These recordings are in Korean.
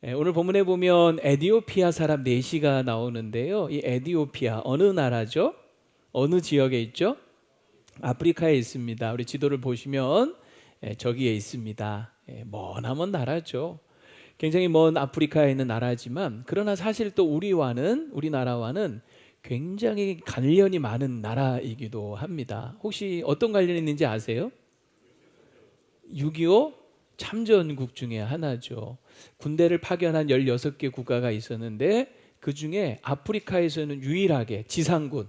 오늘 본문에 보면 에디오피아 사람 넷이가 나오는데요. 이 에디오피아 어느 나라죠? 어느 지역에 있죠? 아프리카에 있습니다. 우리 지도를 보시면 저기에 있습니다. 머나먼 나라죠. 굉장히 먼 아프리카에 있는 나라지만 그러나 사실 또 우리나라와는 굉장히 관련이 많은 나라이기도 합니다. 혹시 어떤 관련이 있는지 아세요? 6.25 참전국 중에 하나죠. 군대를 파견한 16개 국가가 있었는데 그 중에 아프리카에서는 유일하게 지상군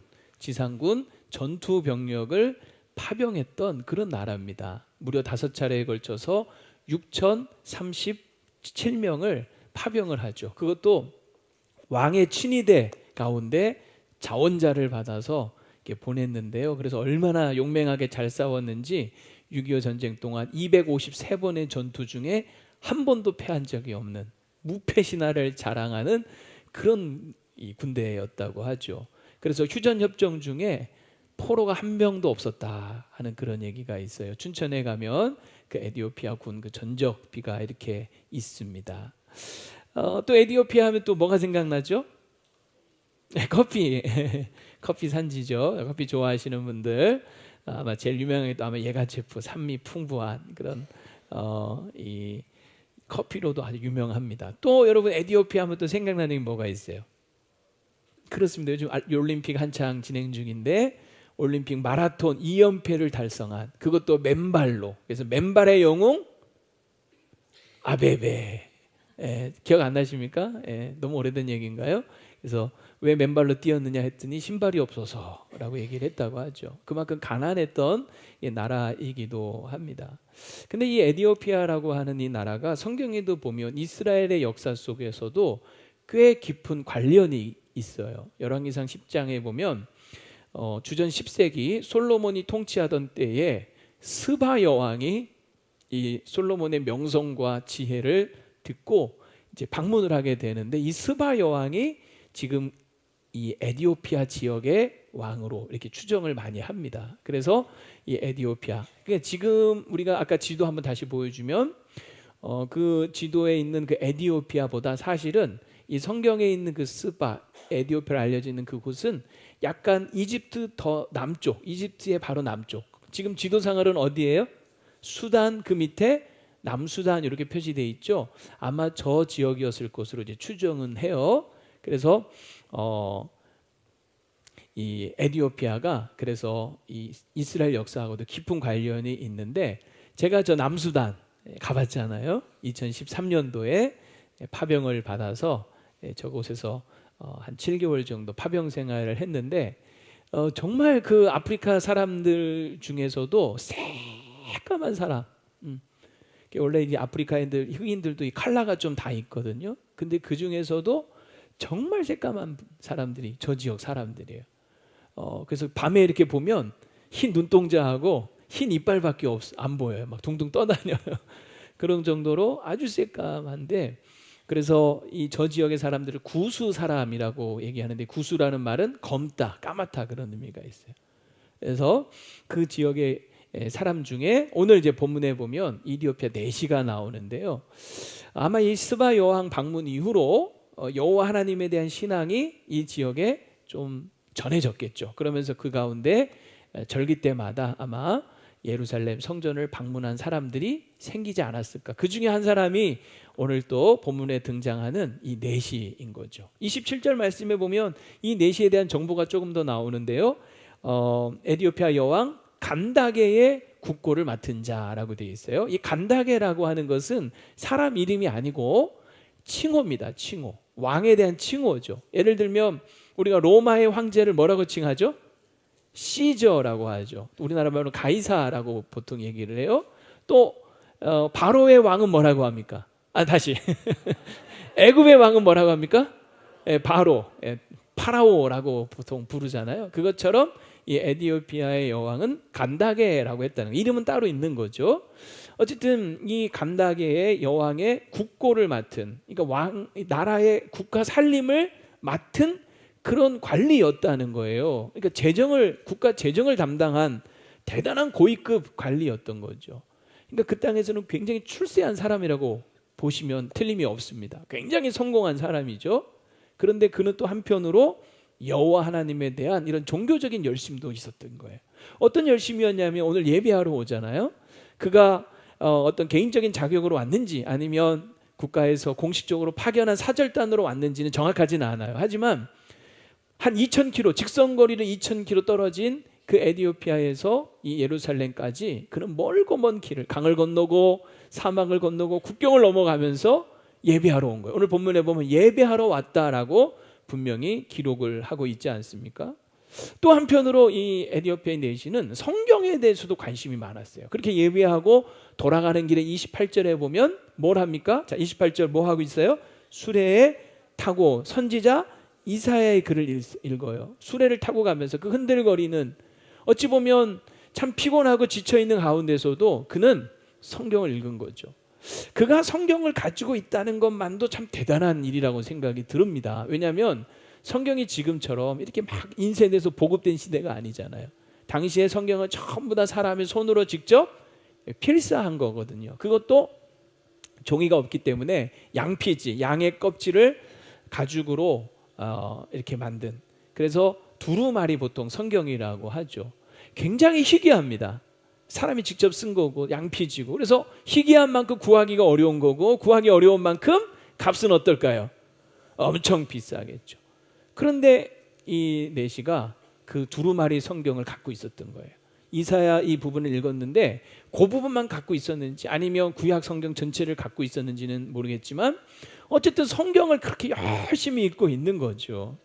전투 병력을 파병했던 그런 나라입니다. 무려 5차례에 걸쳐서 6,037명을 파병을 하죠. 그것도 왕의 친위대 가운데 자원자를 받아서 이렇게 보냈는데요. 그래서 얼마나 용맹하게 잘 싸웠는지 6.25 전쟁 동안 253번의 전투 중에 한 번도 패한 적이 없는 무패 신화를 자랑하는 그런 이 군대였다고 하죠. 그래서 휴전협정 중에 포로가 한 명도 없었다 하는 그런 얘기가 있어요. 춘천에 가면 그 에디오피아 군 그 전적비가 이렇게 있습니다. 또 에디오피아 하면 또 뭐가 생각나죠? 커피 커피 산지죠. 커피 좋아하시는 분들 아마 제일 유명한 게 또 아마 예가체프 산미 풍부한 그런 이 커피로도 아주 유명합니다. 또 여러분 에디오피아 하면 또 생각나는 게 뭐가 있어요? 그렇습니다. 요즘 올림픽 한창 진행 중인데 올림픽 마라톤 2연패를 달성한 그것도 맨발로. 그래서 맨발의 영웅 아베베. 기억 안 나십니까? 너무 오래된 얘기인가요? 그래서 왜 맨발로 뛰었느냐 했더니 신발이 없어서라고 얘기를 했다고 하죠. 그만큼 가난했던 나라이기도 합니다. 근데 이 에디오피아라고 하는 이 나라가 성경에도 보면 이스라엘의 역사 속에서도 꽤 깊은 관련이 있어요. 열왕기상 10장에 보면 주전 10세기 솔로몬이 통치하던 때에 스바 여왕이 이 솔로몬의 명성과 지혜를 듣고 이제 방문을 하게 되는데 이 스바 여왕이 지금 이 에디오피아 지역의 왕으로 이렇게 추정을 많이 합니다. 그래서 이 에디오피아, 그러니까 지금 우리가 아까 지도 한번 다시 보여주면 그 지도에 있는 그 에디오피아보다 사실은 이 성경에 있는 그 스바 에디오피아로 알려져 있는 그곳은 약간 이집트 더 남쪽, 이집트의 바로 남쪽. 지금 지도상으로는 어디예요? 수단 그 밑에 남수단 이렇게 표시되어 있죠. 아마 저 지역이었을 것으로 이제 추정은 해요. 그래서 이 에디오피아가 그래서 이 이스라엘 역사하고도 깊은 관련이 있는데 제가 저 남수단 가봤잖아요. 2013년도에 파병을 받아서 저곳에서 한 7개월 정도 파병 생활을 했는데 정말 그 아프리카 사람들 중에서도 새까만 사람, 원래 이제 아프리카인들 흑인들도 이 컬러가 좀 다 있거든요. 근데 그 중에서도 정말 새까만 사람들이 저 지역 사람들이에요. 그래서 밤에 이렇게 보면 흰 눈동자하고 흰 이빨밖에 안 보여요. 막 둥둥 떠다녀요. 그런 정도로 아주 새까만데, 그래서 이 저 지역의 사람들을 구수 사람이라고 얘기하는데, 구수라는 말은 검다, 까맣다 그런 의미가 있어요. 그래서 그 지역의 사람 중에 오늘 이제 본문에 보면 이디오피아 내시가 나오는데요. 아마 이 스바 여왕 방문 이후로 여호와 하나님에 대한 신앙이 이 지역에 좀 전해졌겠죠. 그러면서 그 가운데 절기 때마다 아마 예루살렘 성전을 방문한 사람들이 생기지 않았을까. 그 중에 한 사람이 오늘 또 본문에 등장하는 이 내시인 거죠. 27절 말씀에 보면 이 내시에 대한 정보가 조금 더 나오는데요. 에디오피아 여왕 간다게의 국고를 맡은 자라고 되어 있어요. 이 간다게라고 하는 것은 사람 이름이 아니고 칭호입니다. 칭호. 왕에 대한 칭호죠. 예를 들면 우리가 로마의 황제를 뭐라고 칭하죠? 시저라고 하죠. 우리나라 말로 가이사라고 보통 얘기를 해요. 또 바로의 왕은 뭐라고 합니까? 다시 애굽의 왕은 뭐라고 합니까? 바로, 파라오라고 보통 부르잖아요. 그것처럼 이 에디오피아의 여왕은 간다게라고 했다는 거. 이름은 따로 있는 거죠. 어쨌든 이 간다게의 여왕의 국고를 맡은, 그러니까 나라의 국가 살림을 맡은 그런 관리였다는 거예요. 그러니까 국가 재정을 담당한 대단한 고위급 관리였던 거죠. 그러니까 그 땅에서는 굉장히 출세한 사람이라고 보시면 틀림이 없습니다. 굉장히 성공한 사람이죠. 그런데 그는 또 한편으로 여호와 하나님에 대한 이런 종교적인 열심도 있었던 거예요. 어떤 열심이었냐면 오늘 예배하러 오잖아요. 그가 어떤 개인적인 자격으로 왔는지 아니면 국가에서 공식적으로 파견한 사절단으로 왔는지는 정확하지는 않아요. 하지만 한 2000km, 직선거리를 2000km 떨어진 그 에티오피아에서 이 예루살렘까지 그는 멀고 먼 길을 강을 건너고 사막을 건너고 국경을 넘어가면서 예배하러 온 거예요. 오늘 본문에 보면 예배하러 왔다라고 분명히 기록을 하고 있지 않습니까? 또 한편으로 이 에티오피아의 내시는 성경에 대해서도 관심이 많았어요. 그렇게 예배하고 돌아가는 길에 28절에 보면 뭘 합니까? 자, 28절 뭐 하고 있어요? 수레에 타고 선지자 이사야의 글을 읽어요. 수레를 타고 가면서 그 흔들거리는, 어찌 보면 참 피곤하고 지쳐있는 가운데서도 그는 성경을 읽은 거죠. 그가 성경을 가지고 있다는 것만도 참 대단한 일이라고 생각이 듭니다. 왜냐하면 성경이 지금처럼 이렇게 막 인쇄돼서 보급된 시대가 아니잖아요. 당시에 성경은 전부 다 사람의 손으로 직접 필사한 거거든요. 그것도 종이가 없기 때문에 양피지, 양의 껍질을 가죽으로 이렇게 만든, 그래서 두루마리 보통 성경이라고 하죠. 굉장히 희귀합니다. 사람이 직접 쓴 거고 양피지고, 그래서 희귀한 만큼 구하기가 어려운 거고, 구하기 어려운 만큼 값은 어떨까요? 엄청 비싸겠죠. 그런데 이 내시가 그 두루마리 성경을 갖고 있었던 거예요. 이사야 이 부분을 읽었는데 그 부분만 갖고 있었는지 아니면 구약 성경 전체를 갖고 있었는지는 모르겠지만 어쨌든 성경을 그렇게 열심히 읽고 있는 거죠.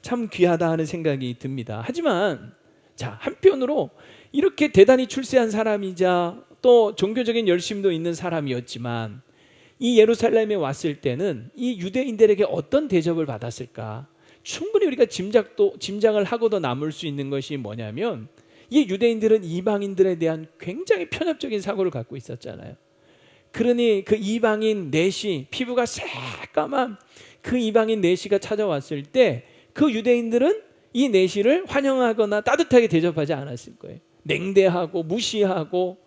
참 귀하다 하는 생각이 듭니다. 하지만 자, 한편으로 이렇게 대단히 출세한 사람이자 또 종교적인 열심도 있는 사람이었지만 이 예루살렘에 왔을 때는 이 유대인들에게 어떤 대접을 받았을까? 충분히 우리가 짐작을 하고도 남을 수 있는 것이 뭐냐면, 이 유대인들은 이방인들에 대한 굉장히 편협적인 사고를 갖고 있었잖아요. 그러니 그 이방인 내시, 피부가 새까만 그 이방인 내시가 찾아왔을 때 그 유대인들은 이 내시를 환영하거나 따뜻하게 대접하지 않았을 거예요. 냉대하고 무시하고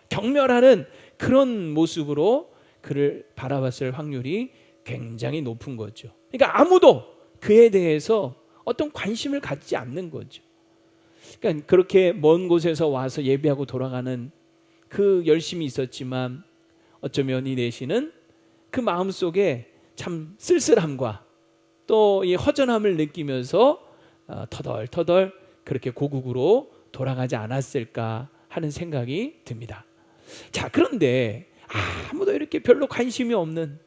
경멸하는 그런 모습으로 그를 바라봤을 확률이 굉장히 높은 거죠. 그러니까 아무도 그에 대해서 어떤 관심을 갖지 않는 거죠. 그러니까 그렇게 먼 곳에서 와서 예배하고 돌아가는 그 열심이 있었지만 어쩌면 이 내시는 그 마음속에 참 쓸쓸함과 또 이 허전함을 느끼면서 터덜터덜 그렇게 고국으로 돌아가지 않았을까 하는 생각이 듭니다. 자, 그런데 아무도 이렇게 별로 관심이 없는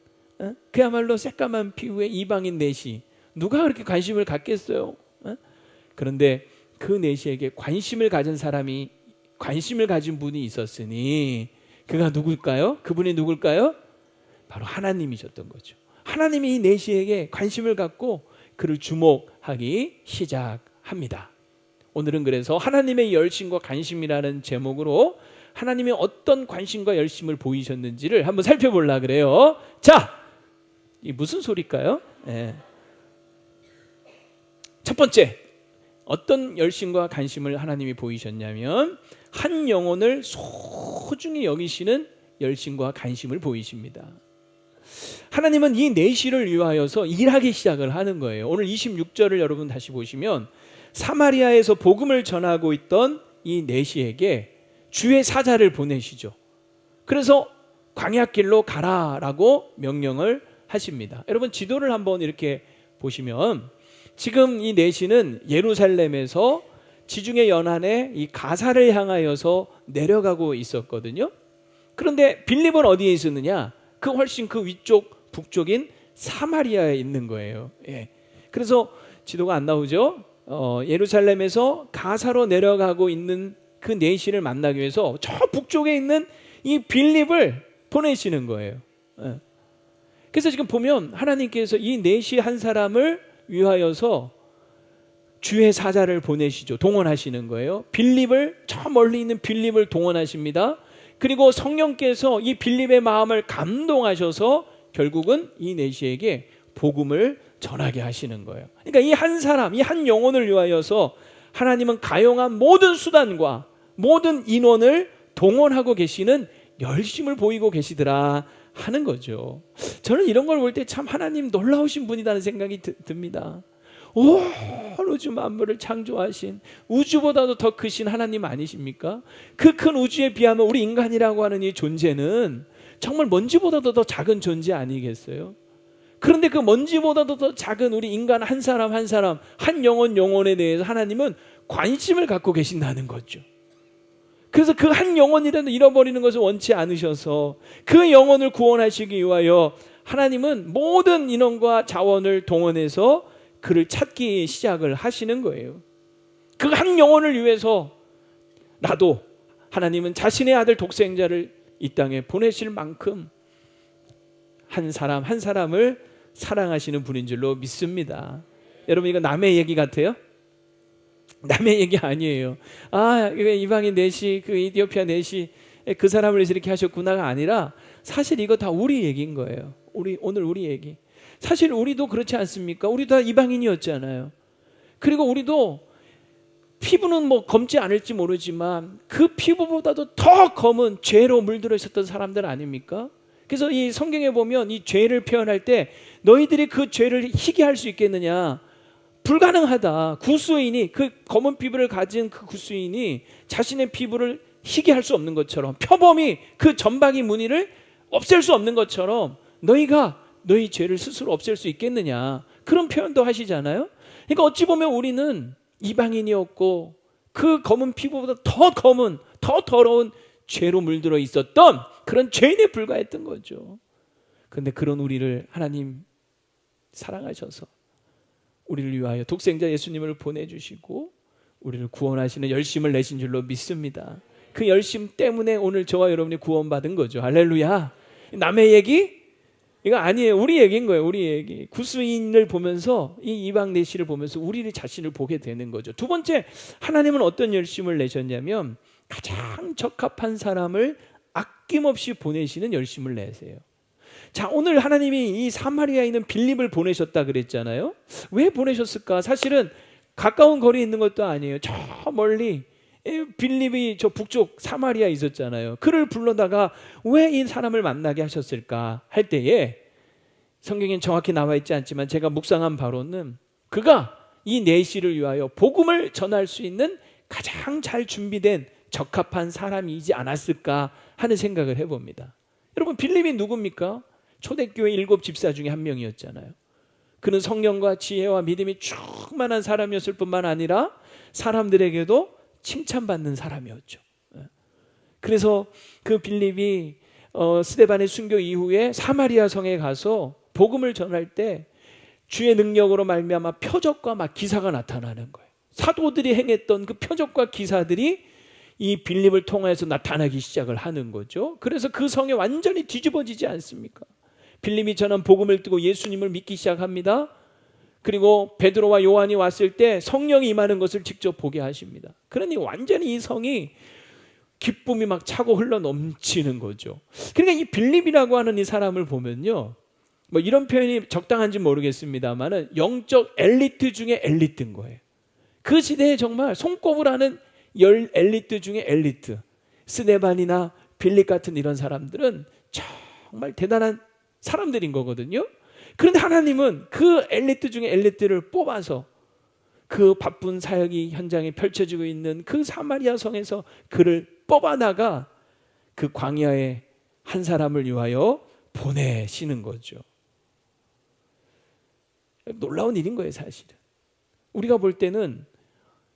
그야말로 새까만 피부의 이방인 내시, 누가 그렇게 관심을 갖겠어요? 그런데 그 내시에게 관심을 가진 사람이, 관심을 가진 분이 있었으니 그가 누굴까요? 그분이 누굴까요? 바로 하나님이셨던 거죠. 하나님이 이 내시에게 관심을 갖고 그를 주목하기 시작합니다. 오늘은 그래서 하나님의 열심과 관심이라는 제목으로 하나님이 어떤 관심과 열심을 보이셨는지를 한번 살펴보려고 그래요. 자, 이 무슨 소리일까요? 네. 첫 번째, 어떤 열심과 관심을 하나님이 보이셨냐면 한 영혼을 소중히 여기시는 열심과 관심을 보이십니다. 하나님은 이 내시를 위하여서 일하기 시작을 하는 거예요. 오늘 26절을 여러분 다시 보시면 사마리아에서 복음을 전하고 있던 이 내시에게 주의 사자를 보내시죠. 그래서 광야길로 가라라고 명령을 하십니다. 여러분 지도를 한번 이렇게 보시면 지금 이 내시는 예루살렘에서 지중해 연안에 이 가사를 향하여서 내려가고 있었거든요. 그런데 빌립은 어디에 있었느냐? 그 훨씬 그 위쪽 북쪽인 사마리아에 있는 거예요. 예. 그래서 지도가 안 나오죠. 예루살렘에서 가사로 내려가고 있는 그 내시를 만나기 위해서 저 북쪽에 있는 이 빌립을 보내시는 거예요. 예. 그래서 지금 보면 하나님께서 이 내시 한 사람을 위하여서 주의 사자를 보내시죠. 동원하시는 거예요. 빌립을, 저 멀리 있는 빌립을 동원하십니다. 그리고 성령께서 이 빌립의 마음을 감동하셔서 결국은 이 내시에게 복음을 전하게 하시는 거예요. 그러니까 이 한 사람, 이 한 영혼을 위하여서 하나님은 가용한 모든 수단과 모든 인원을 동원하고 계시는 열심을 보이고 계시더라 하는 거죠. 저는 이런 걸 볼 때 참 하나님 놀라우신 분이라는 생각이 듭니다. 온 우주 만물을 창조하신, 우주보다도 더 크신 하나님 아니십니까? 그 큰 우주에 비하면 우리 인간이라고 하는 이 존재는 정말 먼지보다도 더 작은 존재 아니겠어요? 그런데 그 먼지보다도 더 작은 우리 인간 한 사람 한 사람, 한 영혼에 대해서 하나님은 관심을 갖고 계신다는 거죠. 그래서 그 한 영혼이라도 잃어버리는 것을 원치 않으셔서 그 영혼을 구원하시기 위하여 하나님은 모든 인원과 자원을 동원해서 그를 찾기 시작을 하시는 거예요. 그 한 영혼을 위해서 나도 하나님은 자신의 아들 독생자를 이 땅에 보내실 만큼 한 사람 한 사람을 사랑하시는 분인 줄로 믿습니다. 여러분, 이거 남의 얘기 같아요? 남의 얘기 아니에요. 아, 이방인 넷이, 그 이디오피아 넷이 그 사람을 위해서 이렇게 하셨구나가 아니라 사실 이거 다 우리 얘기인 거예요. 오늘 우리 얘기. 사실 우리도 그렇지 않습니까? 우리도 다 이방인이었잖아요. 그리고 우리도 피부는 뭐 검지 않을지 모르지만 그 피부보다도 더 검은 죄로 물들어 있었던 사람들 아닙니까? 그래서 이 성경에 보면 이 죄를 표현할 때 너희들이 그 죄를 희게 할 수 있겠느냐? 불가능하다. 구수인이, 그 검은 피부를 가진 그 구수인이 자신의 피부를 희게 할 수 없는 것처럼, 표범이 그 점박이 무늬를 없앨 수 없는 것처럼 너희가 너희 죄를 스스로 없앨 수 있겠느냐, 그런 표현도 하시잖아요. 그러니까 어찌 보면 우리는 이방인이었고 그 검은 피부보다 더 검은, 더 더러운 죄로 물들어 있었던 그런 죄인에 불과했던 거죠. 그런데 그런 우리를 하나님 사랑하셔서 우리를 위하여 독생자 예수님을 보내주시고 우리를 구원하시는 열심을 내신 줄로 믿습니다. 그 열심 때문에 오늘 저와 여러분이 구원받은 거죠. 할렐루야. 남의 얘기? 이거 아니에요. 우리 얘기인 거예요. 우리 얘기. 구수인을 보면서, 이 이방 내시를 보면서 우리 자신을 보게 되는 거죠. 두 번째, 하나님은 어떤 열심을 내셨냐면 가장 적합한 사람을 아낌없이 보내시는 열심을 내세요. 자, 오늘 하나님이 이 사마리아에 있는 빌립을 보내셨다 그랬잖아요. 왜 보내셨을까? 사실은 가까운 거리에 있는 것도 아니에요. 저 멀리 빌립이 저 북쪽 사마리아에 있었잖아요. 그를 불러다가 왜 이 사람을 만나게 하셨을까 할 때에 성경엔 정확히 나와 있지 않지만 제가 묵상한 바로는 그가 이 내시를 위하여 복음을 전할 수 있는 가장 잘 준비된 적합한 사람이지 않았을까 하는 생각을 해봅니다. 여러분, 빌립이 누굽니까? 초대교회 7 집사 중에 한 명이었잖아요. 그는 성령과 지혜와 믿음이 충만한 사람이었을 뿐만 아니라 사람들에게도 칭찬받는 사람이었죠. 그래서 그 빌립이 스데반의 순교 이후에 사마리아 성에 가서 복음을 전할 때 주의 능력으로 말미암아 표적과 막 기사가 나타나는 거예요. 사도들이 행했던 그 표적과 기사들이 이 빌립을 통해서 나타나기 시작을 하는 거죠. 그래서 그 성에 완전히 뒤집어지지 않습니까? 빌립이 전한 복음을 듣고 예수님을 믿기 시작합니다. 그리고 베드로와 요한이 왔을 때 성령이 임하는 것을 직접 보게 하십니다. 그러니 완전히 이 성이 기쁨이 막 차고 흘러 넘치는 거죠. 그러니까 이 빌립이라고 하는 이 사람을 보면요, 뭐 이런 표현이 적당한지 모르겠습니다만은 영적 엘리트 중에 엘리트인 거예요. 그 시대에 정말 손꼽으라는 열 엘리트 중에 엘리트, 스데반이나 빌립 같은 이런 사람들은 정말 대단한 사람들인 거거든요. 그런데 하나님은 그 엘리트 중에 엘리트를 뽑아서 그 바쁜 사역이 현장에 펼쳐지고 있는 그 사마리아 성에서 그를 뽑아다가 그 광야에 한 사람을 위하여 보내시는 거죠. 놀라운 일인 거예요, 사실은. 우리가 볼 때는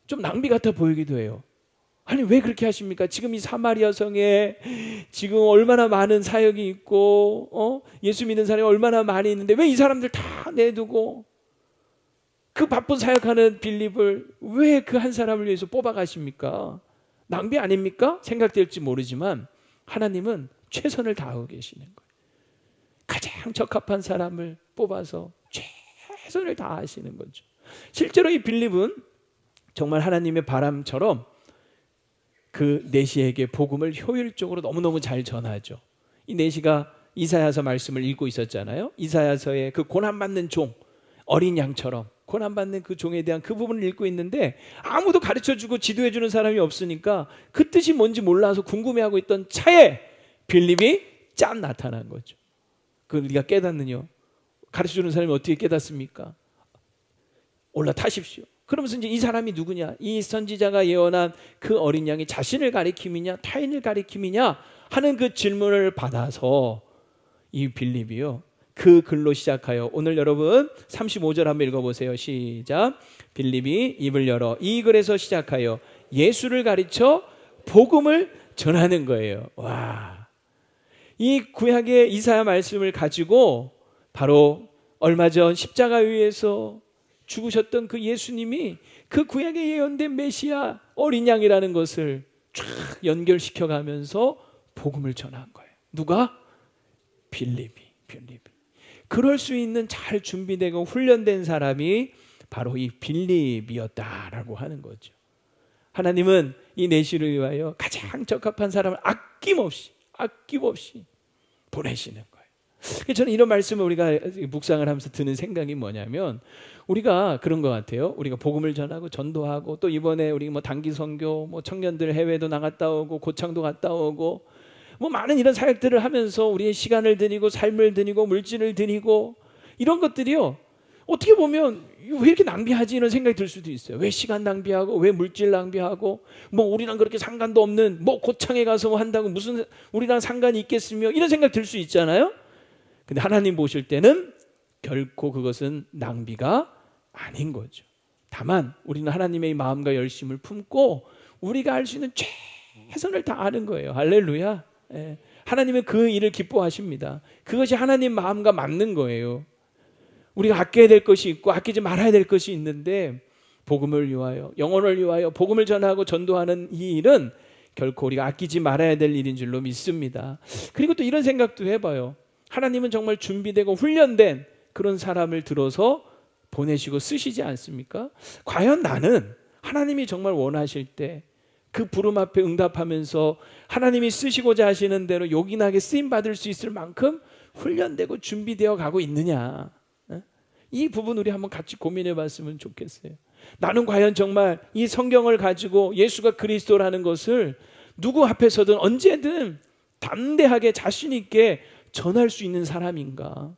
좀 낭비 같아 보이기도 해요. 아니, 왜 그렇게 하십니까? 지금 이 사마리아 성에 지금 얼마나 많은 사역이 있고 예수 믿는 사람이 얼마나 많이 있는데 왜 이 사람들 다 내두고 그 바쁜 사역하는 빌립을 왜 그 한 사람을 위해서 뽑아가십니까? 낭비 아닙니까? 생각될지 모르지만 하나님은 최선을 다하고 계시는 거예요. 가장 적합한 사람을 뽑아서 최선을 다하시는 거죠. 실제로 이 빌립은 정말 하나님의 바람처럼 그 내시에게 복음을 효율적으로 너무너무 잘 전하죠. 이 내시가 이사야서 말씀을 읽고 있었잖아요. 이사야서의 그 고난받는 종, 어린 양처럼 고난받는 그 종에 대한 그 부분을 읽고 있는데 아무도 가르쳐주고 지도해주는 사람이 없으니까 그 뜻이 뭔지 몰라서 궁금해하고 있던 차에 빌립이 짠 나타난 거죠. 그걸 네가 깨닫느냐? 가르쳐주는 사람이 어떻게 깨닫습니까? 올라타십시오. 그러면서 이제 이 사람이 누구냐? 이 선지자가 예언한 그 어린 양이 자신을 가리킴이냐 타인을 가리킴이냐 하는 그 질문을 받아서 이 빌립이요, 그 글로 시작하여, 오늘 여러분 35절 한번 읽어보세요. 시작. 빌립이 입을 열어 이 글에서 시작하여 예수를 가르쳐 복음을 전하는 거예요. 와, 이 구약의 이사야 말씀을 가지고 바로 얼마 전 십자가 위에서 죽으셨던 그 예수님이 그 구약에 예언된 메시아 어린 양이라는 것을 쫙 연결시켜 가면서 복음을 전한 거예요. 누가? 빌립이. 그럴 수 있는 잘 준비되고 훈련된 사람이 바로 이 빌립이었다라고 하는 거죠. 하나님은 이 내시를 위하여 가장 적합한 사람을 아낌없이 보내시는 거예요. 저는 이런 말씀을 우리가 묵상을 하면서 드는 생각이 뭐냐면, 우리가 그런 것 같아요. 우리가 복음을 전하고 전도하고, 또 이번에 우리 뭐 단기 선교, 뭐 청년들 해외도 나갔다 오고 고창도 갔다 오고, 뭐 많은 이런 사역들을 하면서 우리의 시간을 드리고 삶을 드리고 물질을 드리고, 이런 것들이요, 어떻게 보면 왜 이렇게 낭비하지 이런 생각이 들 수도 있어요. 왜 시간 낭비하고 왜 물질 낭비하고, 뭐 우리랑 그렇게 상관도 없는 뭐 고창에 가서 뭐 한다고 무슨 우리랑 상관이 있겠으며, 이런 생각 들 수 있잖아요. 근데 하나님 보실 때는 결코 그것은 낭비가 아닌 거죠. 다만 우리는 하나님의 마음과 열심을 품고 우리가 할 수 있는 최선을 다하는 거예요. 할렐루야. 예. 하나님은 그 일을 기뻐하십니다. 그것이 하나님 마음과 맞는 거예요. 우리가 아껴야 될 것이 있고 아끼지 말아야 될 것이 있는데, 복음을 위하여, 영혼을 위하여 복음을 전하고 전도하는 이 일은 결코 우리가 아끼지 말아야 될 일인 줄로 믿습니다. 그리고 또 이런 생각도 해봐요. 하나님은 정말 준비되고 훈련된 그런 사람을 들어서 보내시고 쓰시지 않습니까? 과연 나는 하나님이 정말 원하실 때 그 부름 앞에 응답하면서 하나님이 쓰시고자 하시는 대로 요긴하게 쓰임받을 수 있을 만큼 훈련되고 준비되어 가고 있느냐? 이 부분 우리 한번 같이 고민해 봤으면 좋겠어요. 나는 과연 정말 이 성경을 가지고 예수가 그리스도라는 것을 누구 앞에서든 언제든 담대하게 자신 있게 전할 수 있는 사람인가?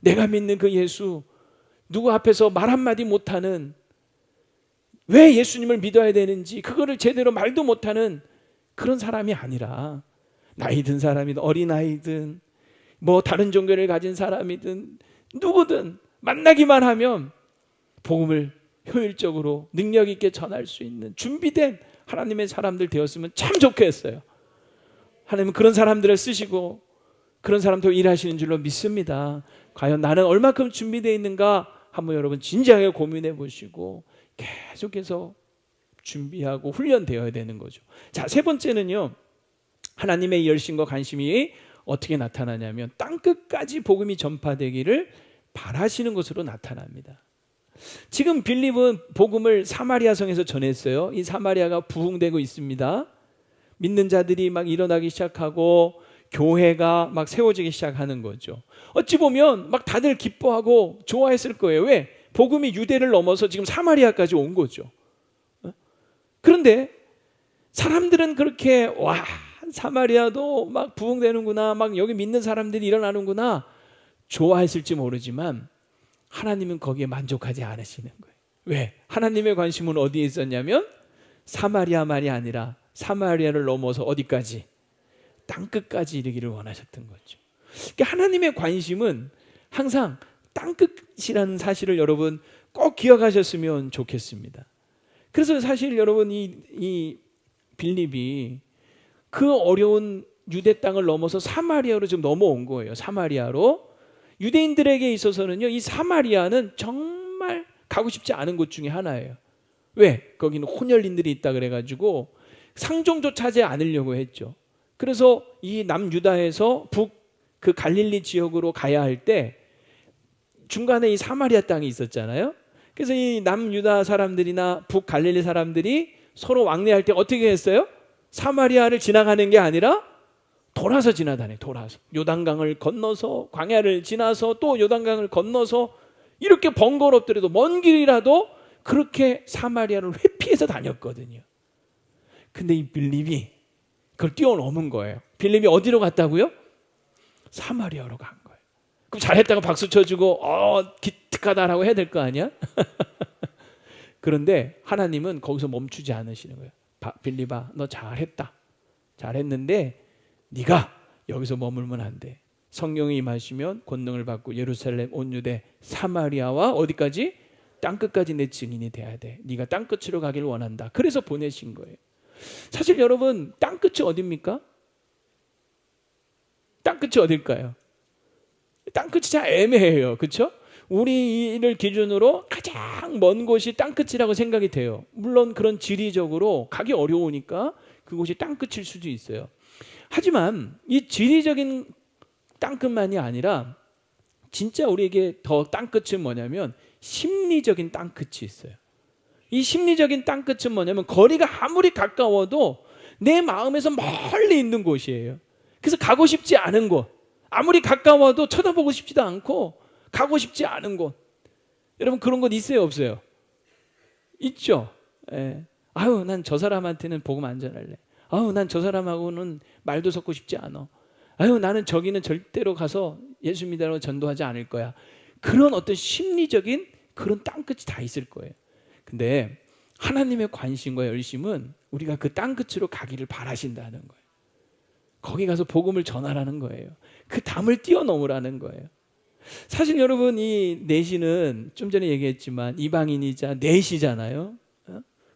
내가 믿는 그 예수, 누구 앞에서 말 한마디 못하는, 왜 예수님을 믿어야 되는지 그거를 제대로 말도 못하는 그런 사람이 아니라, 나이 든 사람이든 어린아이든 뭐 다른 종교를 가진 사람이든 누구든 만나기만 하면 복음을 효율적으로 능력 있게 전할 수 있는 준비된 하나님의 사람들 되었으면 참 좋겠어요. 하나님은 그런 사람들을 쓰시고 그런 사람도 일하시는 줄로 믿습니다. 과연 나는 얼마큼 준비되어 있는가 한번 여러분 진지하게 고민해 보시고 계속해서 준비하고 훈련되어야 되는 거죠. 자, 세 번째는요, 하나님의 열심과 관심이 어떻게 나타나냐면 땅끝까지 복음이 전파되기를 바라시는 것으로 나타납니다. 지금 빌립은 복음을 사마리아 성에서 전했어요. 이 사마리아가 부흥되고 있습니다. 믿는 자들이 막 일어나기 시작하고 교회가 막 세워지기 시작하는 거죠. 어찌 보면 막 다들 기뻐하고 좋아했을 거예요. 왜? 복음이 유대를 넘어서 지금 사마리아까지 온 거죠. 그런데 사람들은 그렇게 와, 사마리아도 막 부흥되는구나, 막 여기 믿는 사람들이 일어나는구나 좋아했을지 모르지만 하나님은 거기에 만족하지 않으시는 거예요. 왜? 하나님의 관심은 어디에 있었냐면 사마리아만이 아니라 사마리아를 넘어서 어디까지? 땅끝까지 이르기를 원하셨던 거죠. 그러니까 하나님의 관심은 항상 땅끝이라는 사실을 여러분 꼭 기억하셨으면 좋겠습니다. 그래서 사실 여러분 이 빌립이 그 어려운 유대 땅을 넘어서 사마리아로 지금 넘어온 거예요. 사마리아로. 유대인들에게 있어서는요, 이 사마리아는 정말 가고 싶지 않은 곳 중에 하나예요. 왜? 거기는 혼혈인들이 있다 그래가지고 상종조차 하지 않으려고 했죠. 그래서 이 남유다에서 북 그 갈릴리 지역으로 가야 할 때 중간에 이 사마리아 땅이 있었잖아요. 그래서 이 남유다 사람들이나 북갈릴리 사람들이 서로 왕래할 때 어떻게 했어요? 사마리아를 지나가는 게 아니라 돌아서 지나다녀요. 돌아서 요단강을 건너서 광야를 지나서 또 요단강을 건너서 이렇게 번거롭더라도 먼 길이라도 그렇게 사마리아를 회피해서 다녔거든요. 근데 이 빌립이 그걸 뛰어넘은 거예요. 빌립이 어디로 갔다고요? 사마리아로 간 거예요. 그럼 잘했다고 박수 쳐주고 기특하다라고 해야 될 거 아니야? 그런데 하나님은 거기서 멈추지 않으시는 거예요. 빌립아, 너 잘했다. 잘했는데 네가 여기서 머물면 안 돼. 성령이 임하시면 권능을 받고 예루살렘, 온 유대, 사마리아와 어디까지? 땅끝까지 내 증인이 돼야 돼. 네가 땅끝으로 가기를 원한다. 그래서 보내신 거예요. 사실 여러분, 땅끝이 어딥니까? 땅끝이 어딜까요? 땅끝이 참 애매해요. 그렇죠? 우리를 기준으로 가장 먼 곳이 땅끝이라고 생각이 돼요. 물론 그런 지리적으로 가기 어려우니까 그곳이 땅끝일 수도 있어요. 하지만 이 지리적인 땅끝만이 아니라 진짜 우리에게 더 땅끝은 뭐냐면 심리적인 땅끝이 있어요. 이 심리적인 땅끝은 뭐냐면 거리가 아무리 가까워도 내 마음에서 멀리 있는 곳이에요. 그래서 가고 싶지 않은 곳, 아무리 가까워도 쳐다보고 싶지도 않고 가고 싶지 않은 곳. 여러분 그런 곳 있어요, 없어요? 있죠. 예. 아유, 난 저 사람한테는 복음 안 전할래. 아유, 난 저 사람하고는 말도 섞고 싶지 않아. 아유, 나는 저기는 절대로 가서 예수 믿으라고 전도하지 않을 거야. 그런 어떤 심리적인 그런 땅끝이 다 있을 거예요. 근데 하나님의 관심과 열심은 우리가 그 땅끝으로 가기를 바라신다는 거예요. 거기 가서 복음을 전하라는 거예요. 그 담을 뛰어넘으라는 거예요. 사실 여러분, 이 내시는 좀 전에 얘기했지만 이방인이자 내시잖아요.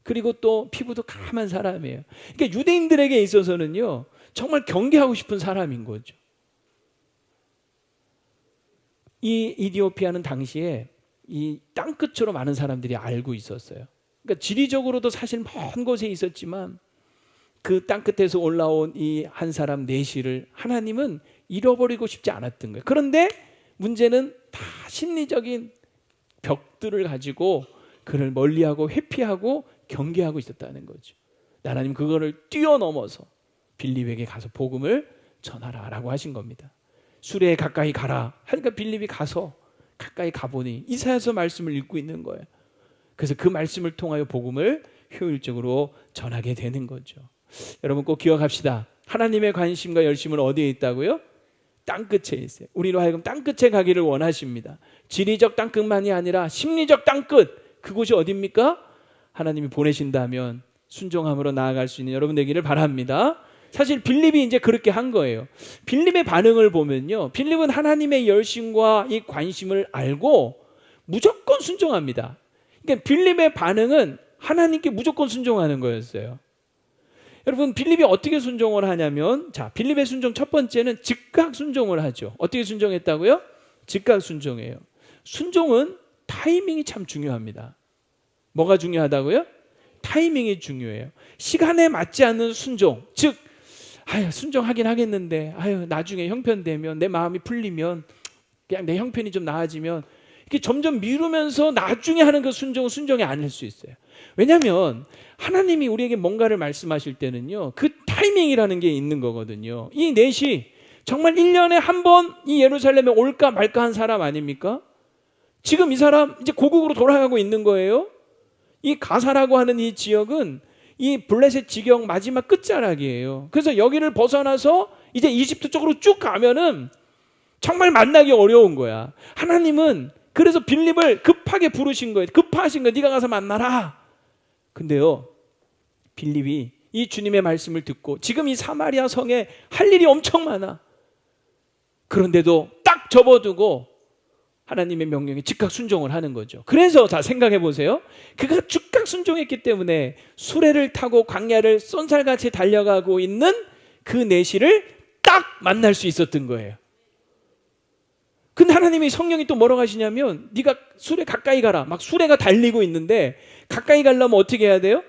그리고 또 피부도 까만 사람이에요. 그러니까 유대인들에게 있어서는요, 정말 경계하고 싶은 사람인 거죠. 이 이디오피아는 당시에 이 땅끝으로 많은 사람들이 알고 있었어요. 그러니까 지리적으로도 사실 먼 곳에 있었지만 그 땅끝에서 올라온 이 한 사람 내시를 하나님은 잃어버리고 싶지 않았던 거예요. 그런데 문제는 다 심리적인 벽들을 가지고 그를 멀리하고 회피하고 경계하고 있었다는 거죠. 하나님 그거를 뛰어넘어서 빌립에게 가서 복음을 전하라라고 하신 겁니다. 수레에 가까이 가라 하니까 빌립이 가서 가까이 가보니 이사야서 말씀을 읽고 있는 거예요. 그래서 그 말씀을 통하여 복음을 효율적으로 전하게 되는 거죠. 여러분 꼭 기억합시다. 하나님의 관심과 열심은 어디에 있다고요? 땅끝에 있어요. 우리로 하여금 땅끝에 가기를 원하십니다. 지리적 땅끝만이 아니라 심리적 땅끝, 그곳이 어디입니까? 하나님이 보내신다면 순종함으로 나아갈 수 있는 여러분 되기를 바랍니다. 사실 빌립이 이제 그렇게 한 거예요. 빌립의 반응을 보면요, 빌립은 하나님의 열심과 이 관심을 알고 무조건 순종합니다. 그러니까 빌립의 반응은 하나님께 무조건 순종하는 거였어요. 여러분 빌립이 어떻게 순종을 하냐면, 자, 빌립의 순종 첫 번째는 즉각 순종을 하죠. 어떻게 순종했다고요? 즉각 순종해요. 순종은 타이밍이 참 중요합니다. 뭐가 중요하다고요? 타이밍이 중요해요. 시간에 맞지 않는 순종, 즉 순종하긴 하겠는데 나중에 형편되면, 내 마음이 풀리면, 그냥 내 형편이 좀 나아지면, 이렇게 점점 미루면서 나중에 하는 그 순종은 순종이 아닐 수 있어요. 왜냐하면 하나님이 우리에게 뭔가를 말씀하실 때는요, 그 타이밍이라는 게 있는 거거든요. 이 넷이 정말 1년에 한 번 이 예루살렘에 올까 말까 한 사람 아닙니까? 지금 이 사람 이제 고국으로 돌아가고 있는 거예요. 이 가사라고 하는 이 지역은 이 블레셋 지경 마지막 끝자락이에요. 그래서 여기를 벗어나서 이제 이집트 쪽으로 쭉 가면은 정말 만나기 어려운 거야. 하나님은 그래서 빌립을 급하게 부르신 거예요. 급하신 거예요. 네가 가서 만나라. 근데요, 빌립이 이 주님의 말씀을 듣고 지금 이 사마리아 성에 할 일이 엄청 많아. 그런데도 딱 접어두고 하나님의 명령에 즉각 순종을 하는 거죠. 그래서 자, 생각해 보세요. 그가 즉각 순종했기 때문에 수레를 타고 광야를 쏜살같이 달려가고 있는 그 내시를 딱 만날 수 있었던 거예요. 근데 하나님이 성령이 또 뭐라고 하시냐면, 네가 수레 가까이 가라. 막 수레가 달리고 있는데 가까이 가려면 어떻게 해야 돼요?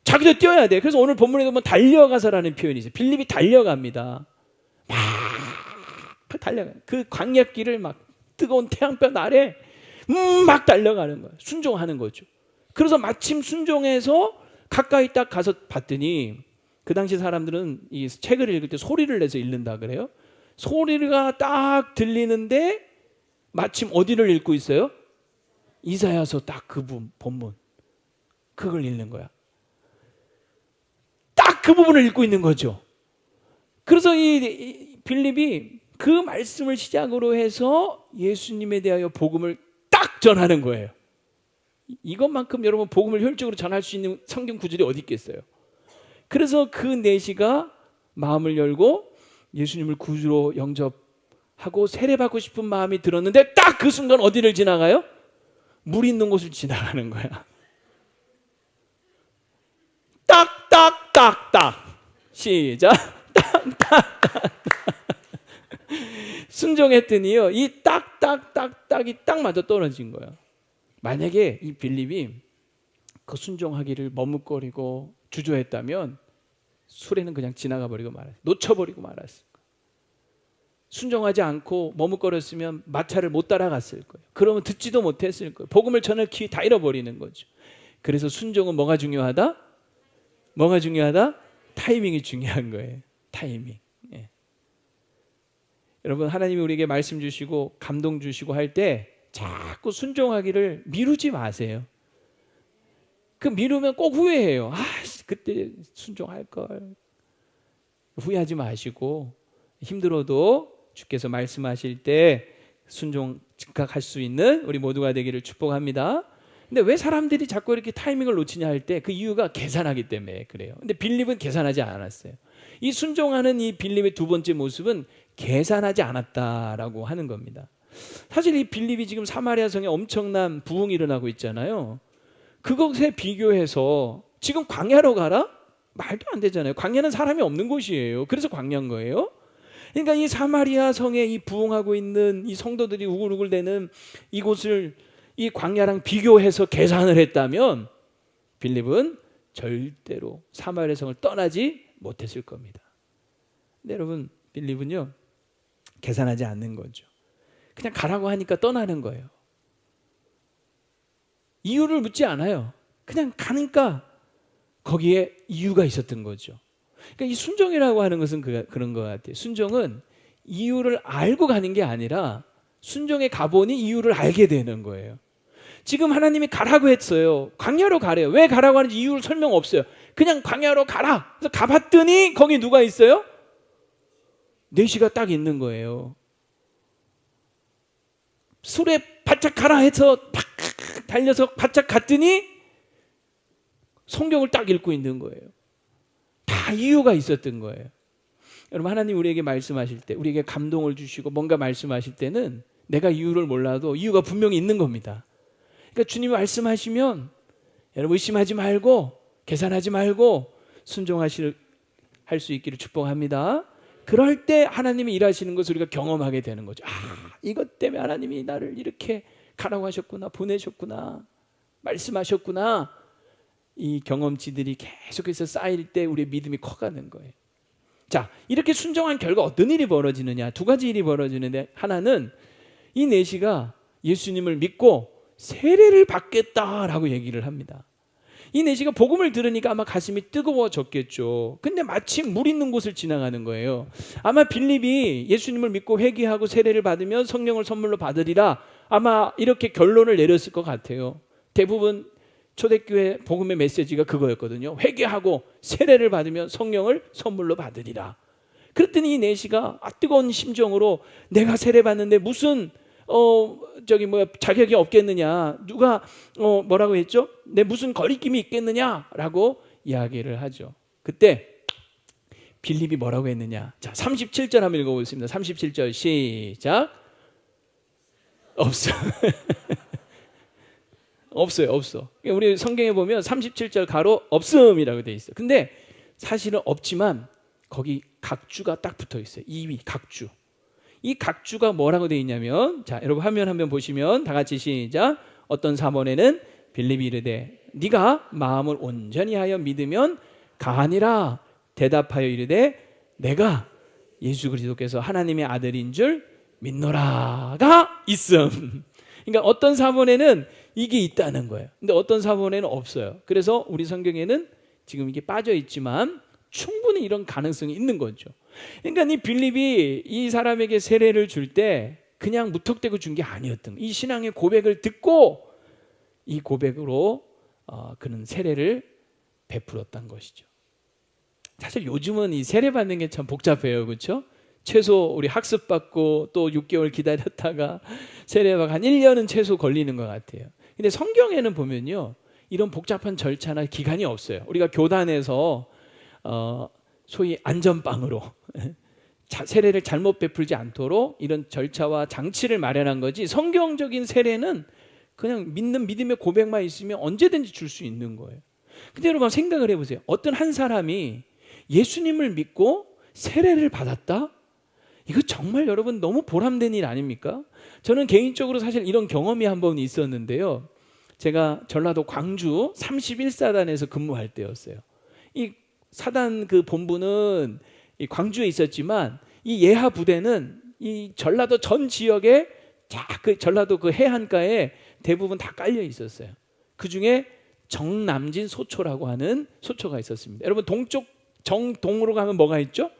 자기도 뛰어야 돼. 그래서 오늘 본문에 보면 달려가서라는 표현이 있어요. 빌립이 달려갑니다. 막 달려가요. 그 광야길을 막 뜨거운 태양볕 아래 막 달려가는 거예요. 순종하는 거죠. 그래서 마침 순종해서 가까이 딱 가서 봤더니, 그 당시 사람들은 이 책을 읽을 때 소리를 내서 읽는다 그래요. 소리가 딱 들리는데 마침 어디를 읽고 있어요? 이사야서 딱 그 본문, 그걸 읽는 거야. 딱 그 부분을 읽고 있는 거죠. 그래서 이 빌립이 그 말씀을 시작으로 해서 예수님에 대하여 복음을 딱 전하는 거예요. 이것만큼 여러분 복음을 효율적으로 전할 수 있는 성경 구절이 어디 있겠어요? 그래서 그 내시가 마음을 열고 예수님을 구주로 영접하고 세례받고 싶은 마음이 들었는데 딱 그 순간 어디를 지나가요? 물 있는 곳을 지나가는 거야. 딱딱딱딱 시작. 딱딱딱 순종했더니요, 이 딱딱딱딱이 딱 맞아 떨어진 거야. 만약에 이 빌립이 그 순종하기를 머뭇거리고 주저했다면 수레는 그냥 지나가 버리고 말았어. 놓쳐버리고 말았어. 순종하지 않고 머뭇거렸으면 마차를 못 따라갔을 거예요. 그러면 듣지도 못했을 거예요. 복음을 전할 기 다 잃어버리는 거죠. 그래서 순종은 뭐가 중요하다? 뭐가 중요하다? 타이밍이 중요한 거예요. 타이밍. 예. 여러분, 하나님이 우리에게 말씀 주시고 감동 주시고 할 때 자꾸 순종하기를 미루지 마세요. 그 미루면 꼭 후회해요. 그때 순종할 걸. 후회하지 마시고 힘들어도 주께서 말씀하실 때 순종 즉각 할 수 있는 우리 모두가 되기를 축복합니다. 근데 왜 사람들이 자꾸 이렇게 타이밍을 놓치냐 할 때 그 이유가 계산하기 때문에 그래요. 근데 빌립은 계산하지 않았어요. 이 순종하는 이 빌립의 두 번째 모습은 계산하지 않았다라고 하는 겁니다. 사실 이 빌립이 지금 사마리아 성에 엄청난 부흥이 일어나고 있잖아요. 그것에 비교해서 지금 광야로 가라? 말도 안 되잖아요. 광야는 사람이 없는 곳이에요. 그래서 광야인 거예요. 그러니까 이 사마리아 성에 이 부흥하고 있는 이 성도들이 우글우글대는 이곳을 이 광야랑 비교해서 계산을 했다면 빌립은 절대로 사마리아 성을 떠나지 못했을 겁니다. 근데 여러분, 빌립은요 계산하지 않는 거죠. 그냥 가라고 하니까 떠나는 거예요. 이유를 묻지 않아요. 그냥 가니까 거기에 이유가 있었던 거죠. 그러니까 이 순종이라고 하는 것은 그런 것 같아요. 순종은 이유를 알고 가는 게 아니라 순종에 가보니 이유를 알게 되는 거예요. 지금 하나님이 가라고 했어요. 광야로 가래요. 왜 가라고 하는지 이유를 설명 없어요. 그냥 광야로 가라. 그래서 가봤더니 거기 누가 있어요? 내시가 딱 있는 거예요. 술에 바짝 가라 해서 팍 달려서 바짝 갔더니 성경을 딱 읽고 있는 거예요. 다 이유가 있었던 거예요. 여러분, 하나님 우리에게 말씀하실 때, 우리에게 감동을 주시고 뭔가 말씀하실 때는 내가 이유를 몰라도 이유가 분명히 있는 겁니다. 그러니까 주님이 말씀하시면 여러분 의심하지 말고 계산하지 말고 순종할 수 있기를 축복합니다. 그럴 때 하나님이 일하시는 것을 우리가 경험하게 되는 거죠. 이것 때문에 하나님이 나를 이렇게 가라고 하셨구나, 보내셨구나, 말씀하셨구나. 이 경험치들이 계속해서 쌓일 때 우리의 믿음이 커가는 거예요. 자, 이렇게 순종한 결과 어떤 일이 벌어지느냐? 두 가지 일이 벌어지는데, 하나는 이 내시가 예수님을 믿고 세례를 받겠다라고 얘기를 합니다. 이 내시가 복음을 들으니까 아마 가슴이 뜨거워졌겠죠. 근데 마침 물 있는 곳을 지나가는 거예요. 아마 빌립이 예수님을 믿고 회개하고 세례를 받으면 성령을 선물로 받으리라, 아마 이렇게 결론을 내렸을 것 같아요. 대부분 초대교회 복음의 메시지가 그거였거든요. 회개하고 세례를 받으면 성령을 선물로 받으리라. 그랬더니 이 내시가 뜨거운 심정으로 내가 세례 받는데 무슨 자격이 없겠느냐, 누가 뭐라고 했죠? 내 무슨 거리낌이 있겠느냐라고 이야기를 하죠. 그때 빌립이 뭐라고 했느냐? 자, 37절 한번 읽어보겠습니다. 37절 시작. 없어. 없어. 우리 성경에 보면 37절 가로 없음이라고 돼 있어요. 근데 사실은 없지만 거기 각주가 딱 붙어 있어요. 2위 각주. 이 각주가 뭐라고 돼 있냐면, 자, 여러분 화면 한번 보시면 다 같이 시작. 어떤 사본에는 빌립이 이르되 네가 마음을 온전히 하여 믿으면 가하니라. 대답하여 이르되 내가 예수 그리스도께서 하나님의 아들인 줄 믿노라가 있음. 그러니까 어떤 사본에는 이게 있다는 거예요. 근데 어떤 사본에는 없어요. 그래서 우리 성경에는 지금 이게 빠져 있지만 충분히 이런 가능성이 있는 거죠. 그러니까 이 빌립이 이 사람에게 세례를 줄 때 그냥 무턱대고 준 게 아니었던 거예요. 이 신앙의 고백을 듣고 이 고백으로 그는 세례를 베풀었던 것이죠. 사실 요즘은 이 세례 받는 게 참 복잡해요, 그렇죠? 최소 우리 학습받고 또 6개월 기다렸다가 세례받고 한 1년은 최소 걸리는 것 같아요. 근데 성경에는 보면요, 이런 복잡한 절차나 기간이 없어요. 우리가 교단에서 소위 안전빵으로 세례를 잘못 베풀지 않도록 이런 절차와 장치를 마련한 거지, 성경적인 세례는 그냥 믿는 믿음의 고백만 있으면 언제든지 줄 수 있는 거예요. 근데 여러분 생각을 해보세요. 어떤 한 사람이 예수님을 믿고 세례를 받았다? 이거 정말 여러분 너무 보람된 일 아닙니까? 저는 개인적으로 사실 이런 경험이 한 번 있었는데요. 제가 전라도 광주 31사단에서 근무할 때였어요. 이 사단 그 본부는 이 광주에 있었지만 이 예하 부대는 이 전라도 전 지역에 그 전라도 그 해안가에 대부분 다 깔려 있었어요. 그 중에 정남진 소초라고 하는 소초가 있었습니다. 여러분 동쪽 정동으로 가면 뭐가 있죠?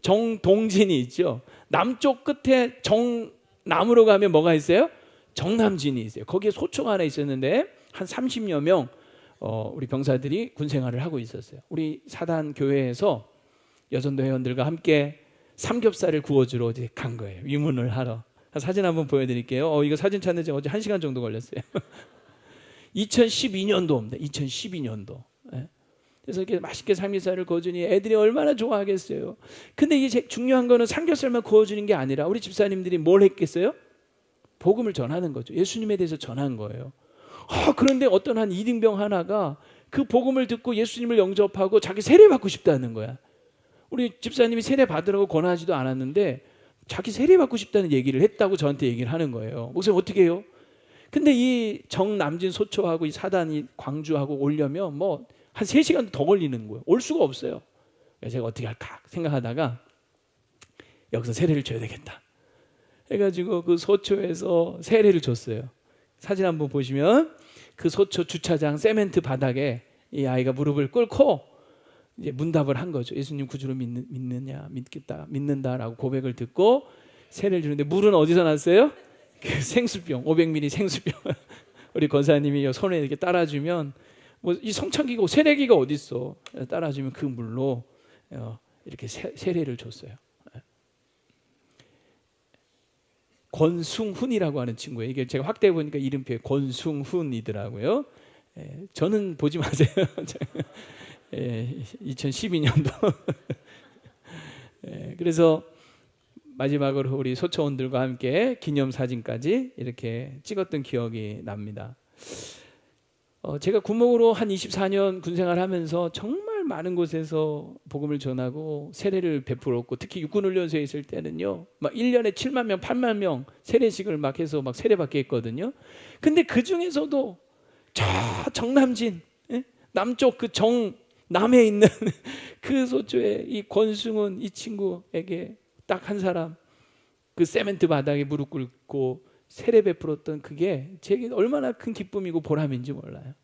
정동진이 있죠. 남쪽 끝에 정남으로 가면 뭐가 있어요? 정남진이 있어요. 거기에 소초가 하나 있었는데 한 30여 명 우리 병사들이 군 생활을 하고 있었어요. 우리 사단 교회에서 여전도 회원들과 함께 삼겹살을 구워주러 이제 간 거예요. 위문을 하러. 사진 한번 보여드릴게요. 이거 사진 찾는데 어제 1시간 정도 걸렸어요. 2012년도입니다. 2012년도. 그래서 이렇게 맛있게 삼겹살을 구워주니 애들이 얼마나 좋아하겠어요. 근데 이게 중요한 거는 삼겹살만 구워주는 게 아니라 우리 집사님들이 뭘 했겠어요? 복음을 전하는 거죠. 예수님에 대해서 전한 거예요. 그런데 어떤 한 이등병 하나가 그 복음을 듣고 예수님을 영접하고 자기 세례 받고 싶다는 거야. 우리 집사님이 세례 받으라고 권하지도 않았는데 자기 세례 받고 싶다는 얘기를 했다고 저한테 얘기를 하는 거예요. 목사님 어떻게 해요? 근데 이 정남진 소초하고 이 사단이 광주하고 오려면 뭐 한 3시간 더 걸리는 거예요. 올 수가 없어요. 그래서 제가 어떻게 할까 생각하다가 여기서 세례를 줘야 되겠다 해가지고 그 소초에서 세례를 줬어요. 사진 한번 보시면 그 소초 주차장 세멘트 바닥에 이 아이가 무릎을 꿇고 이제 문답을 한 거죠. 예수님 구주로 믿느냐? 믿겠다. 믿는다라고 고백을 듣고 세례를 주는데 물은 어디서 났어요? 그 생수병, 500ml 생수병. 우리 권사님이 손에 이렇게 따라주면 뭐 이 성찬기가 세례기가 어디 있어? 따라주면 그 물로 이렇게 세례를 줬어요. 권승훈이라고 하는 친구예요. 이게 제가 확대해 보니까 이름표에 권승훈이더라고요. 저는 보지 마세요. 2012년도. 그래서 마지막으로 우리 소초원들과 함께 기념사진까지 이렇게 찍었던 기억이 납니다. 제가 군목으로 한 24년 군생활 하면서 정말 많은 곳에서 복음을 전하고 세례를 베풀었고, 특히 육군훈련소에 있을 때는요, 막 1년에 7만 명, 8만 명 세례식을 막 해서 막 세례받게 했거든요. 근데 그 중에서도 저 정남진, 남쪽 그 정남에 있는 그 소초에 이 권승훈 이 친구에게 딱 한 사람 그 세멘트 바닥에 무릎 꿇고 세례 베풀었던 그게 제게 얼마나 큰 기쁨이고 보람인지 몰라요.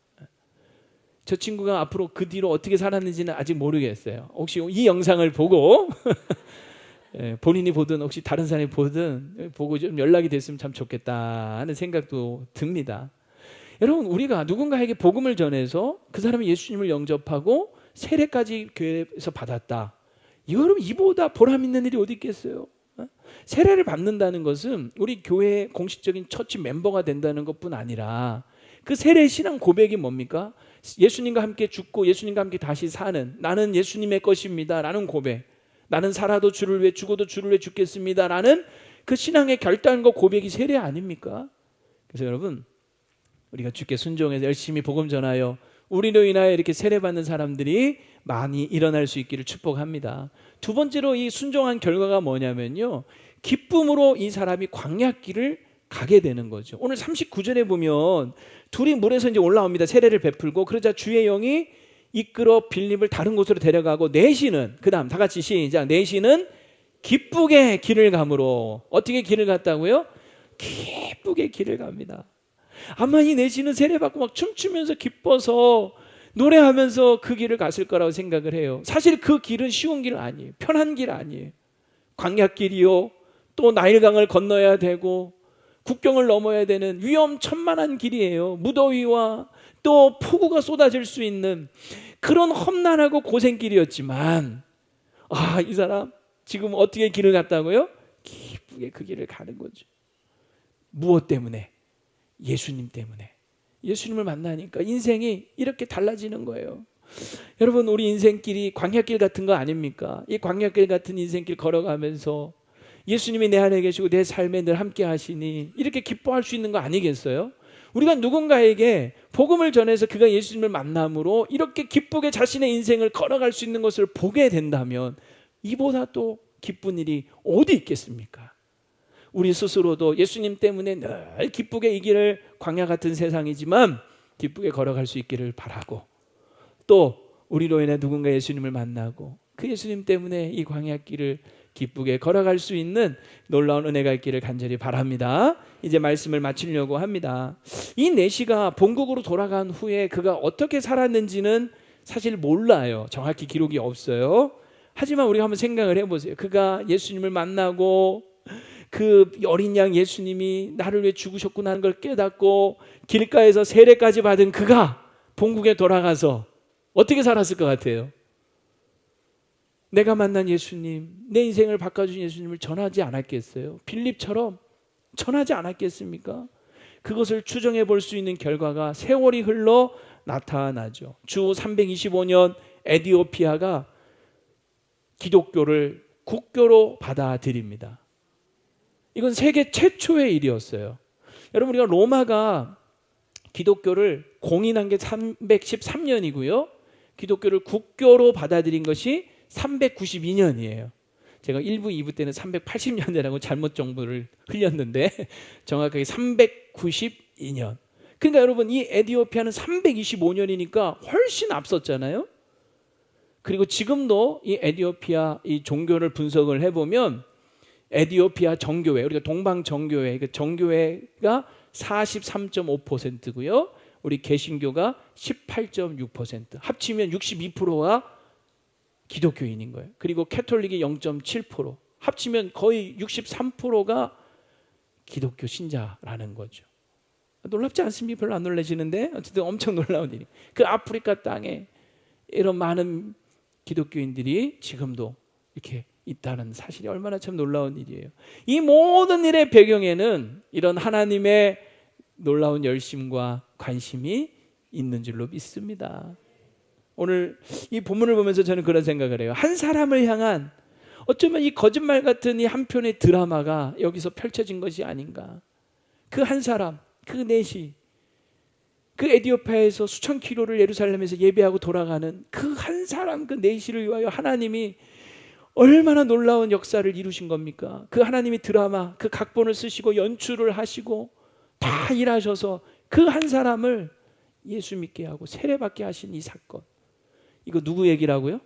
저 친구가 앞으로 그 뒤로 어떻게 살았는지는 아직 모르겠어요. 혹시 이 영상을 보고 본인이 보든 혹시 다른 사람이 보든 보고 좀 연락이 됐으면 참 좋겠다 하는 생각도 듭니다. 여러분, 우리가 누군가에게 복음을 전해서 그 사람이 예수님을 영접하고 세례까지 교회에서 받았다. 여러분, 이보다 보람 있는 일이 어디 있겠어요? 세례를 받는다는 것은 우리 교회의 공식적인 처치 멤버가 된다는 것뿐 아니라 그 세례 신앙 고백이 뭡니까? 예수님과 함께 죽고 예수님과 함께 다시 사는, 나는 예수님의 것입니다 라는 고백, 나는 살아도 주를 위해 죽어도 주를 위해 죽겠습니다 라는 그 신앙의 결단과 고백이 세례 아닙니까? 그래서 여러분, 우리가 주께 순종해서 열심히 복음 전하여 우리로 인하여 이렇게 세례받는 사람들이 많이 일어날 수 있기를 축복합니다. 두 번째로 이 순종한 결과가 뭐냐면요, 기쁨으로 이 사람이 광야길을 가게 되는 거죠. 오늘 39절에 보면 둘이 물에서 이제 올라옵니다. 세례를 베풀고, 그러자 주의 영이 이끌어 빌립을 다른 곳으로 데려가고, 내시는, 그 다음 다 같이 시작, 내시는 기쁘게 길을 가므로. 어떻게 길을 갔다고요? 기쁘게 길을 갑니다. 아마 이 내시는 세례받고 막 춤추면서 기뻐서 노래하면서 그 길을 갔을 거라고 생각을 해요. 사실 그 길은 쉬운 길 아니에요. 편한 길 아니에요. 광야길이요, 또 나일강을 건너야 되고 국경을 넘어야 되는 위험천만한 길이에요. 무더위와 또 폭우가 쏟아질 수 있는 그런 험난하고 고생길이었지만, 이 사람 지금 어떻게 길을 갔다고요? 기쁘게 그 길을 가는 거죠. 무엇 때문에? 예수님 때문에. 예수님을 만나니까 인생이 이렇게 달라지는 거예요. 여러분, 우리 인생길이 광야길 같은 거 아닙니까? 이 광야길 같은 인생길 걸어가면서 예수님이 내 안에 계시고 내 삶에 늘 함께 하시니 이렇게 기뻐할 수 있는 거 아니겠어요? 우리가 누군가에게 복음을 전해서 그가 예수님을 만남으로 이렇게 기쁘게 자신의 인생을 걸어갈 수 있는 것을 보게 된다면 이보다 또 기쁜 일이 어디 있겠습니까? 우리 스스로도 예수님 때문에 늘 기쁘게 이 길을, 광야 같은 세상이지만 기쁘게 걸어갈 수 있기를 바라고, 또 우리로 인해 누군가 예수님을 만나고 그 예수님 때문에 이 광야길을 기쁘게 걸어갈 수 있는 놀라운 은혜가 있기를 간절히 바랍니다. 이제 말씀을 마치려고 합니다. 이 내시가 본국으로 돌아간 후에 그가 어떻게 살았는지는 사실 몰라요. 정확히 기록이 없어요. 하지만 우리가 한번 생각을 해보세요. 그가 예수님을 만나고 그 어린 양 예수님이 나를 위해 죽으셨구나 하는 걸 깨닫고 길가에서 세례까지 받은 그가 본국에 돌아가서 어떻게 살았을 것 같아요? 내가 만난 예수님, 내 인생을 바꿔준 예수님을 전하지 않았겠어요? 빌립처럼 전하지 않았겠습니까? 그것을 추정해 볼 수 있는 결과가 세월이 흘러 나타나죠. 주 325년 에디오피아가 기독교를 국교로 받아들입니다. 이건 세계 최초의 일이었어요. 여러분, 우리가 로마가 기독교를 공인한 게 313년이고요. 기독교를 국교로 받아들인 것이 392년이에요. 제가 1부, 2부 때는 380년대라고 잘못 정보를 흘렸는데 정확하게 392년. 그러니까 여러분, 이 에디오피아는 325년이니까 훨씬 앞섰잖아요. 그리고 지금도 이 에디오피아 이 종교를 분석을 해보면 에디오피아 정교회, 우리가 동방 정교회, 그 정교회가 43.5%고요. 우리 개신교가 18.6%, 합치면 62%가 기독교인인 거예요. 그리고 캐톨릭이 0.7%, 합치면 거의 63%가 기독교 신자라는 거죠. 놀랍지 않습니까? 별로 안 놀라시는데 어쨌든 엄청 놀라운 일이, 그 아프리카 땅에 이런 많은 기독교인들이 지금도 이렇게 있다는 사실이 얼마나 참 놀라운 일이에요. 이 모든 일의 배경에는 이런 하나님의 놀라운 열심과 관심이 있는 줄로 믿습니다. 오늘 이 본문을 보면서 저는 그런 생각을 해요. 한 사람을 향한 어쩌면 이 거짓말 같은 이 한 편의 드라마가 여기서 펼쳐진 것이 아닌가. 그 한 사람, 그 내시, 그 에디오피아에서 수천 킬로를 예루살렘에서 예배하고 돌아가는 그 한 사람, 그 내시를 위하여 하나님이 얼마나 놀라운 역사를 이루신 겁니까? 그 하나님이 드라마, 그 각본을 쓰시고 연출을 하시고 다 일하셔서 그 한 사람을 예수 믿게 하고 세례받게 하신 이 사건, 이거 누구 얘기라고요?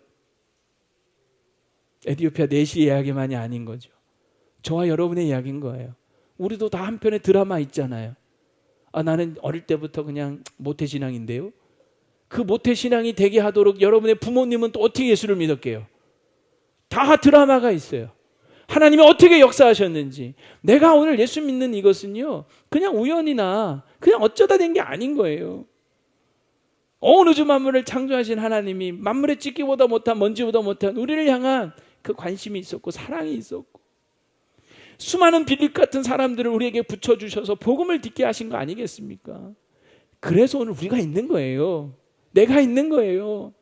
에디오피아 내시 이야기만이 아닌 거죠. 저와 여러분의 이야기인 거예요. 우리도 다 한편의 드라마 있잖아요. 나는 어릴 때부터 그냥 모태신앙인데요. 그 모태신앙이 되게 하도록 여러분의 부모님은 또 어떻게 예수를 믿었게요? 다 드라마가 있어요. 하나님이 어떻게 역사하셨는지. 내가 오늘 예수 믿는 이것은요, 그냥 우연이나 그냥 어쩌다 된 게 아닌 거예요. 온 우주 만물을 창조하신 하나님이 만물의 찢기보다 못한, 먼지보다 못한 우리를 향한 그 관심이 있었고 사랑이 있었고 수많은 빌립 같은 사람들을 우리에게 붙여주셔서 복음을 듣게 하신 거 아니겠습니까? 그래서 오늘 우리가 있는 거예요. 내가 있는 거예요.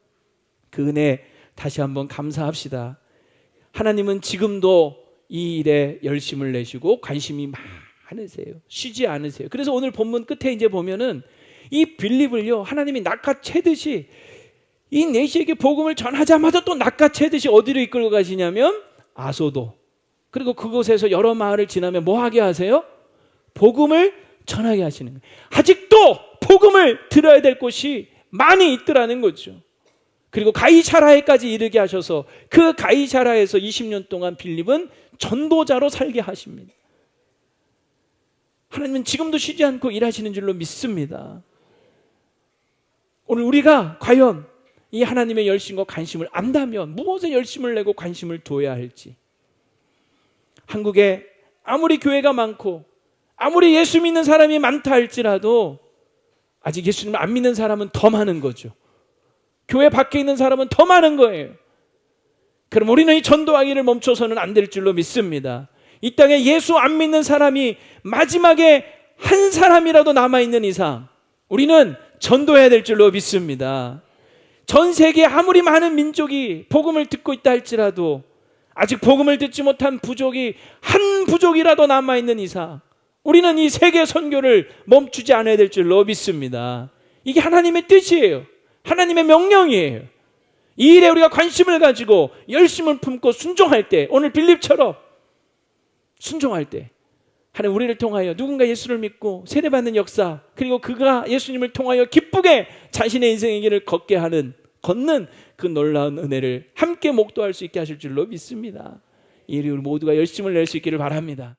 그 은혜 다시 한번 감사합시다. 하나님은 지금도 이 일에 열심을 내시고 관심이 많으세요. 쉬지 않으세요. 그래서 오늘 본문 끝에 이제 보면은 이 빌립을요, 하나님이 낚아채듯이 이 내시에게 복음을 전하자마자 또 낚아채듯이 어디로 이끌고 가시냐면 아소도, 그리고 그곳에서 여러 마을을 지나면 뭐 하게 하세요? 복음을 전하게 하시는 거예요. 아직도 복음을 들어야 될 곳이 많이 있더라는 거죠. 그리고 가이사라에까지 이르게 하셔서 그 가이사라에서 20년 동안 빌립은 전도자로 살게 하십니다. 하나님은 지금도 쉬지 않고 일하시는 줄로 믿습니다. 오늘 우리가 과연 이 하나님의 열심과 관심을 안다면 무엇에 열심을 내고 관심을 둬야 할지. 한국에 아무리 교회가 많고 아무리 예수 믿는 사람이 많다 할지라도 아직 예수님을 안 믿는 사람은 더 많은 거죠. 교회 밖에 있는 사람은 더 많은 거예요. 그럼 우리는 이 전도하기를 멈춰서는 안 될 줄로 믿습니다. 이 땅에 예수 안 믿는 사람이 마지막에 한 사람이라도 남아있는 이상 우리는 전도해야 될 줄로 믿습니다. 전 세계에 아무리 많은 민족이 복음을 듣고 있다 할지라도 아직 복음을 듣지 못한 부족이 한 부족이라도 남아있는 이상 우리는 이 세계 선교를 멈추지 않아야 될 줄로 믿습니다. 이게 하나님의 뜻이에요. 하나님의 명령이에요. 이 일에 우리가 관심을 가지고 열심을 품고 순종할 때, 오늘 빌립처럼 순종할 때 하나님 우리를 통하여 누군가 예수를 믿고 세례받는 역사, 그리고 그가 예수님을 통하여 기쁘게 자신의 인생의 길을 걷는 그 놀라운 은혜를 함께 목도할 수 있게 하실 줄로 믿습니다. 이 일에 우리 모두가 열심을 낼 수 있기를 바랍니다.